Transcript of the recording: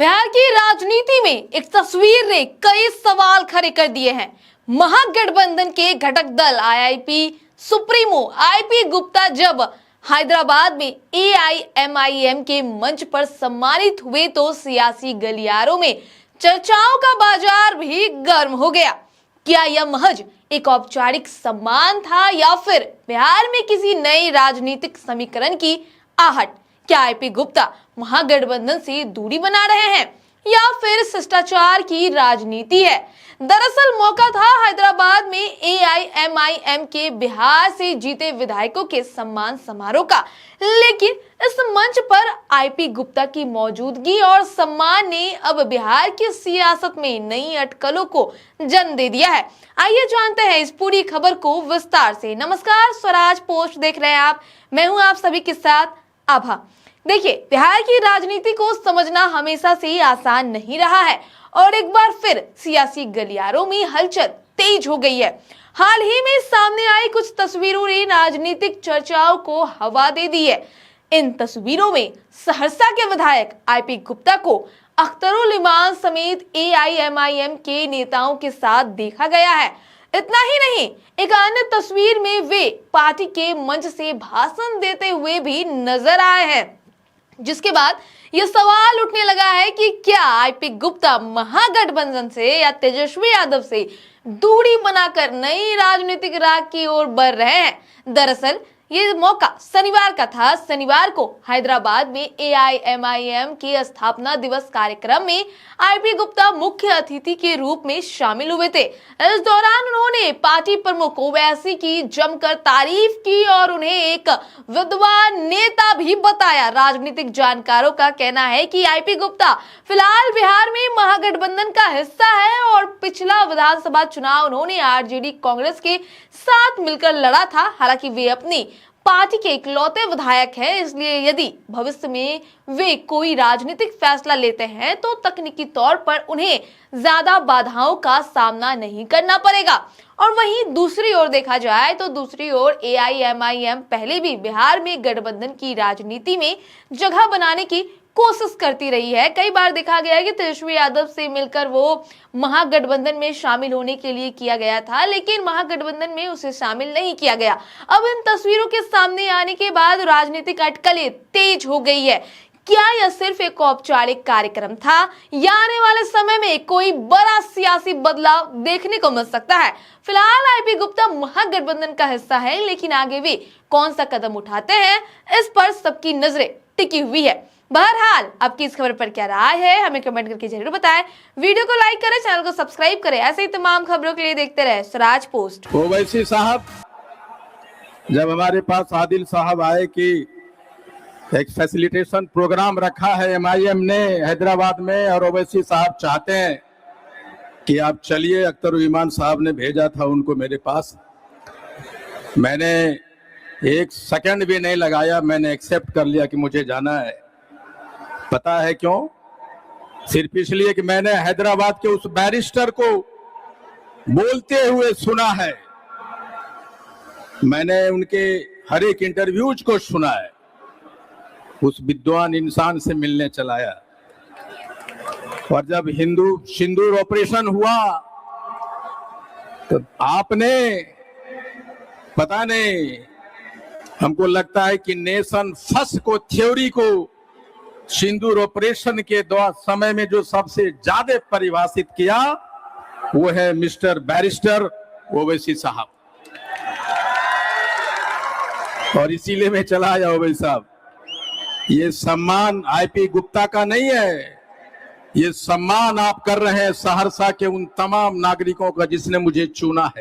बिहार की राजनीति में एक तस्वीर ने कई सवाल खड़े कर दिए हैं। महागठबंधन के घटक दल आईआईपी सुप्रीमो आईपी गुप्ता जब हैदराबाद में एआईएमआईएम के मंच पर सम्मानित हुए तो सियासी गलियारों में चर्चाओं का बाजार भी गर्म हो गया। क्या यह महज एक औपचारिक सम्मान था या फिर बिहार में किसी नए राजनीतिक समीकरण की आहट? क्या आईपी गुप्ता महागठबंधन से दूरी बना रहे हैं या फिर शिष्टाचार की राजनीति है? दरअसल मौका था हैदराबाद में एआईएमआईएम के बिहार से जीते विधायकों के सम्मान समारोह का, लेकिन इस मंच पर आईपी गुप्ता की मौजूदगी और सम्मान ने अब बिहार की सियासत में नई अटकलों को जन्म दे दिया है। आइए जानते हैं इस पूरी खबर को विस्तार से। नमस्कार, स्वराज पोस्ट देख रहे हैं आप, मैं हूं आप सभी के साथ आभा। देखिए, बिहार की राजनीति को समझना हमेशा से ही आसान नहीं रहा है और एक बार फिर सियासी गलियारों में हलचल तेज हो गई है। हाल ही में सामने आई कुछ तस्वीरों ने राजनीतिक चर्चाओं को हवा दे दी है। इन तस्वीरों में सहरसा के विधायक आईपी गुप्ता को अख्तरुल इमान समेत एआईएमआईएम के नेताओं के साथ देखा गया है। इतना ही नहीं, एक अन्य तस्वीर में वे पार्टी के मंच से भाषण देते हुए भी नजर आए हैं, जिसके बाद यह सवाल उठने लगा है कि क्या आईपी गुप्ता महागठबंधन से या तेजस्वी यादव से दूरी बनाकर नई राजनीतिक राह की ओर बढ़ रहे हैं। दरअसल ये मौका शनिवार का था। शनिवार को हैदराबाद में एआईएमआईएम के स्थापना दिवस कार्यक्रम में आईपी गुप्ता मुख्य अतिथि के रूप में शामिल हुए थे। इस दौरान उन्होंने पार्टी प्रमुख ओवैसी की जमकर तारीफ की और उन्हें एक विद्वान नेता भी बताया। राजनीतिक जानकारों का कहना है कि आईपी गुप्ता फिलहाल बिहार में महागठबंधन का हिस्सा है और पिछला विधानसभा चुनाव उन्होंने आरजेडी कांग्रेस के साथ मिलकर लड़ा था। हालांकि वे अपनी पार्टी के इकलौते विधायक हैं, इसलिए यदि भविष्य में वे कोई राजनीतिक फैसला लेते हैं तो तकनीकी तौर पर उन्हें ज्यादा बाधाओं का सामना नहीं करना पड़ेगा। और वहीं दूसरी ओर देखा जाए तो दूसरी ओर एआईएमआईएम पहले भी बिहार में गठबंधन की राजनीति में जगह बनाने की कोशिश करती रही है। कई बार देखा गया है कि तेजस्वी यादव से मिलकर वो महागठबंधन में शामिल होने के लिए किया गया था, लेकिन महागठबंधन में उसे शामिल नहीं किया गया। अब इन तस्वीरों के सामने आने के बाद राजनीतिक अटकलें तेज हो गई है। क्या यह सिर्फ एक औपचारिक कार्यक्रम था या आने वाले समय में कोई बड़ा सियासी बदलाव देखने को मिल सकता है? फिलहाल आईपी गुप्ता महागठबंधन का हिस्सा है, लेकिन आगे वे कौन सा कदम उठाते हैं, इस पर सबकी नजरें टिकी हुई है। बहरहाल आपकी इस खबर पर क्या राय है, हमें कमेंट करके जरूर बताएं। वीडियो को लाइक करें, चैनल को सब्सक्राइब करें। ऐसे ही तमाम खबरों के लिए देखते रहे स्वराज पोस्ट। ओवैसी साहब, जब हमारे पास आदिल साहब आए कि एक फैसिलिटेशन प्रोग्राम रखा है एमआईएम ने हैदराबाद में और ओवैसी साहब चाहते हैं कि आप चलिए, अख्तरुल इमान साहब ने भेजा था उनको मेरे पास। मैंने एक सेकंड भी नहीं लगाया, मैंने एक्सेप्ट कर लिया कि मुझे जाना है। पता है क्यों? सिर्फ इसलिए कि मैंने हैदराबाद के उस बैरिस्टर को बोलते हुए सुना है, मैंने उनके हर एक इंटरव्यूज को सुना है, उस विद्वान इंसान से मिलने चलाया। और जब हिंदू सिंदूर ऑपरेशन हुआ तो आपने, पता नहीं, हमको लगता है कि नेशन फर्स्ट को थ्योरी को सिंदूर ऑपरेशन के समय में जो सबसे ज्यादा परिभाषित किया वो है मिस्टर बैरिस्टर ओवैसी साहब। और इसीलिए मैं चला आया ओवैसी साहब। ये सम्मान आईपी गुप्ता का नहीं है, ये सम्मान आप कर रहे हैं सहरसा के उन तमाम नागरिकों का जिसने मुझे चुना है।